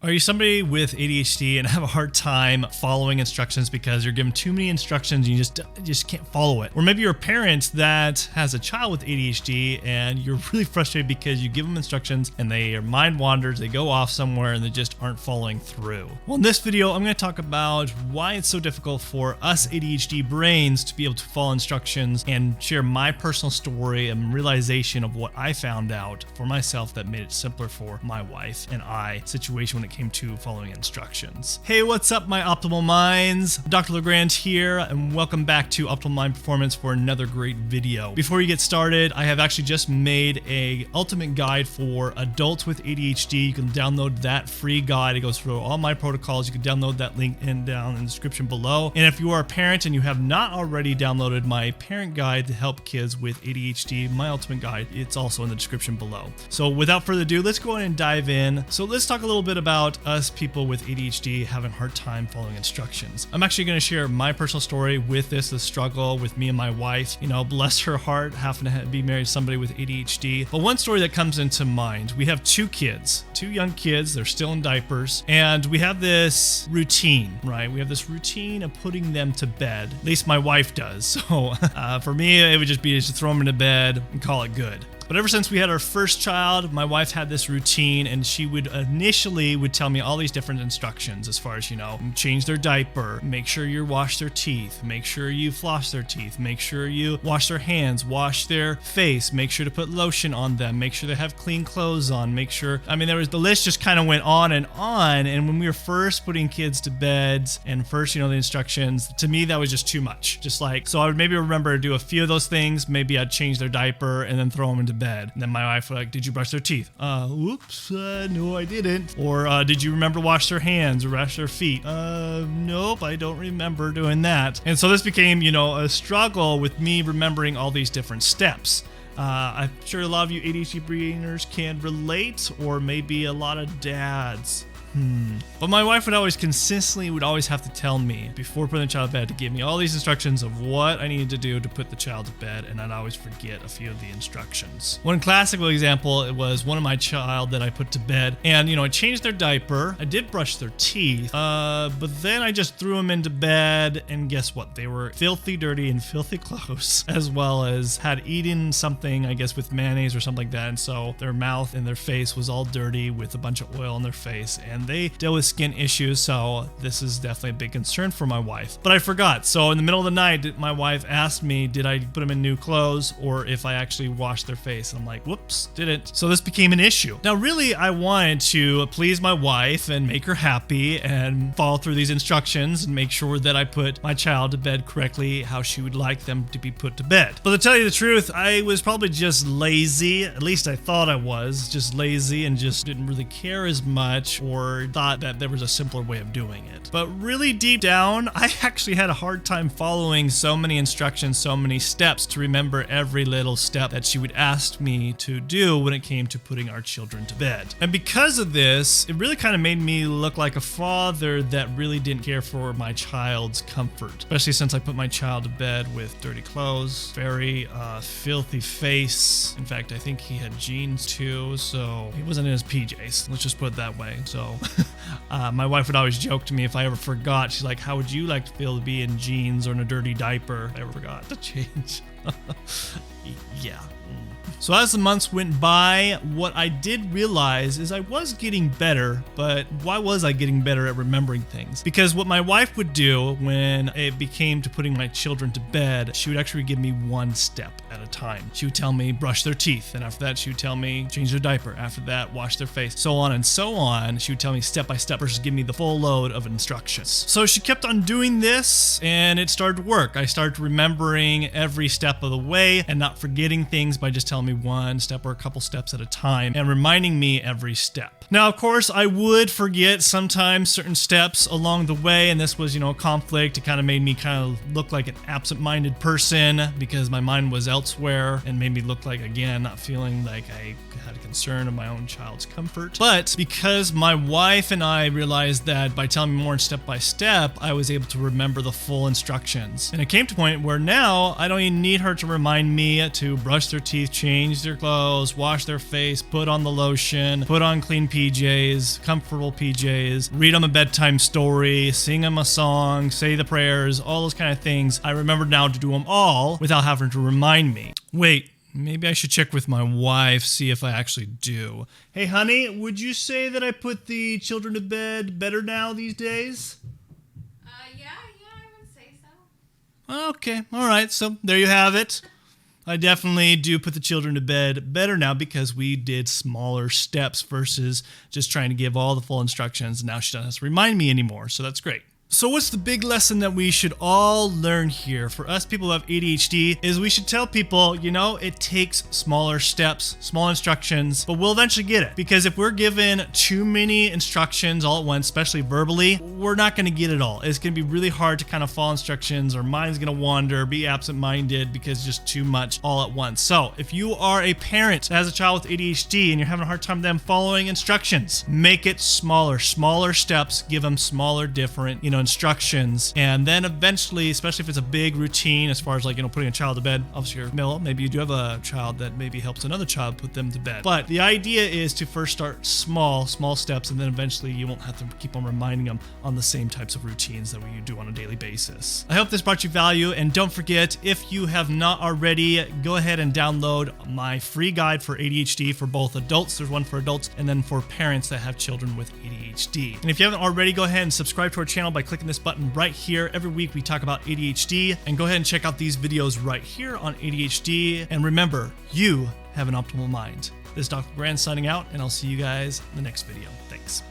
Are you somebody with ADHD and have a hard time following instructions because you're given too many instructions and you just can't follow it? Or maybe you're a parent that has a child with ADHD and you're really frustrated because you give them instructions and their mind wanders, they go off somewhere and they just aren't following through. Well, in this video, I'm going to talk about why it's so difficult for us ADHD brains to be able to follow instructions and share my personal story and realization of what I found out for myself that made it simpler for my wife and I situation when it came to following instructions. Hey, what's up, my Optimal Minds? Dr. LeGrand here, and welcome back to Optimal Mind Performance for another great video. Before you get started, I have actually just made a ultimate guide for adults with ADHD. You can download that free guide. It goes through all my protocols. You can download that link down in the description below. And if you are a parent and you have not already downloaded my parent guide to help kids with ADHD, my ultimate guide, it's also in the description below. So without further ado, let's go ahead and dive in. So let's talk a little bit about us people with ADHD having a hard time following instructions. I'm actually going to share my personal story with the struggle with me and my wife. You know, bless her heart, having to be married to somebody with ADHD. But one story that comes into mind, we have two young kids, they're still in diapers, and we have this routine, right? We have this routine of putting them to bed. At least my wife does. So for me, it would just be to throw them into bed and call it good. But ever since we had our first child, my wife had this routine, and she would initially tell me all these different instructions as far as, you know, change their diaper, make sure you wash their teeth, make sure you floss their teeth, make sure you wash their hands, wash their face, make sure to put lotion on them, make sure they have clean clothes on, make sure, the list just kind of went on. And when we were first putting kids to bed and first, the instructions, to me, that was just too much. So I would maybe remember to do a few of those things. Maybe I'd change their diaper and then throw them into bed. And then my wife would did you brush their teeth? No, I didn't. Or did you remember to wash their hands or wash their feet? Nope, I don't remember doing that. And so this became, a struggle with me remembering all these different steps. I'm sure a lot of you ADHD brainers can relate, or maybe a lot of dads. But my wife would always have to tell me before putting the child to bed to give me all these instructions of what I needed to do to put the child to bed, and I'd always forget a few of the instructions. One classical example, it was one of my child that I put to bed, and I changed their diaper. I did brush their teeth, but then I just threw them into bed, and guess what? They were filthy dirty and filthy close, as well as had eaten something, I guess, with mayonnaise or something like that, and so their mouth and their face was all dirty with a bunch of oil on their face, and they deal with skin issues, so this is definitely a big concern for my wife. But I forgot. So in the middle of the night, my wife asked me, did I put them in new clothes or if I actually washed their face? And I'm like, whoops, didn't. So this became an issue. Now, really, I wanted to please my wife and make her happy and follow through these instructions and make sure that I put my child to bed correctly, how she would like them to be put to bed. But to tell you the truth, I was probably just lazy. At least I thought I was just lazy and just didn't really care as much, or thought that there was a simpler way of doing it. But really deep down, I actually had a hard time following so many instructions, so many steps to remember every little step that she would ask me to do when it came to putting our children to bed. And because of this, it really kind of made me look like a father that really didn't care for my child's comfort, especially since I put my child to bed with dirty clothes, very filthy face. In fact, I think he had jeans too, so he wasn't in his PJs. Let's just put it that way. So my wife would always joke to me if I ever forgot. She's like, how would you like to feel to be in jeans or in a dirty diaper if I ever forgot to change? Yeah. So as the months went by, what I did realize is I was getting better, but why was I getting better at remembering things? Because what my wife would do when it became to putting my children to bed, she would actually give me one step at a time. She would tell me brush their teeth, and after that she would tell me change their diaper, after that wash their face, so on and so on. She would tell me step by step versus give me the full load of instructions. So she kept on doing this, and it started to work. I started remembering every step of the way and not forgetting things by just telling me one step or a couple steps at a time and reminding me every step. Now, of course, I would forget sometimes certain steps along the way, and this was, a conflict. It kind of made me look like an absent-minded person because my mind was elsewhere, and made me look like, again, not feeling like I had a concern of my own child's comfort. But because my wife and I realized that by telling me more step by step, I was able to remember the full instructions. And it came to a point where now I don't even need her to remind me to brush their teeth, change change their clothes, wash their face, put on the lotion, put on clean PJs, comfortable PJs, read them a bedtime story, sing them a song, say the prayers, all those kind of things. I remember now to do them all without having to remind me. Wait, maybe I should check with my wife, see if I actually do. Hey, honey, would you say that I put the children to bed better now these days? Yeah, I would say so. Okay, all right, so there you have it. I definitely do put the children to bed better now because we did smaller steps versus just trying to give all the full instructions. Now she doesn't have to remind me anymore, so that's great. So what's the big lesson that we should all learn here? For us people who have ADHD is we should tell people, it takes smaller steps, small instructions, but we'll eventually get it. Because if we're given too many instructions all at once, especially verbally, we're not going to get it all. It's going to be really hard to kind of follow instructions. Our mind's going to wander, be absent-minded because it's just too much all at once. So if you are a parent that has a child with ADHD and you're having a hard time them following instructions, make it smaller steps, give them smaller, different, instructions, and then eventually, especially if it's a big routine as far as putting a child to bed, obviously you're middle, maybe you do have a child that maybe helps another child put them to bed, but the idea is to first start small steps, and then eventually you won't have to keep on reminding them on the same types of routines that you do on a daily basis. I hope this brought you value, and don't forget, if you have not already, go ahead and download my free guide for ADHD for both adults. There's one for adults and then for parents that have children with ADHD. And if you haven't already, go ahead and subscribe to our channel by clicking this button right here. Every week we talk about ADHD, and go ahead and check out these videos right here on ADHD. And remember, you have an optimal mind. This is Dr. Grand signing out, and I'll see you guys in the next video. Thanks.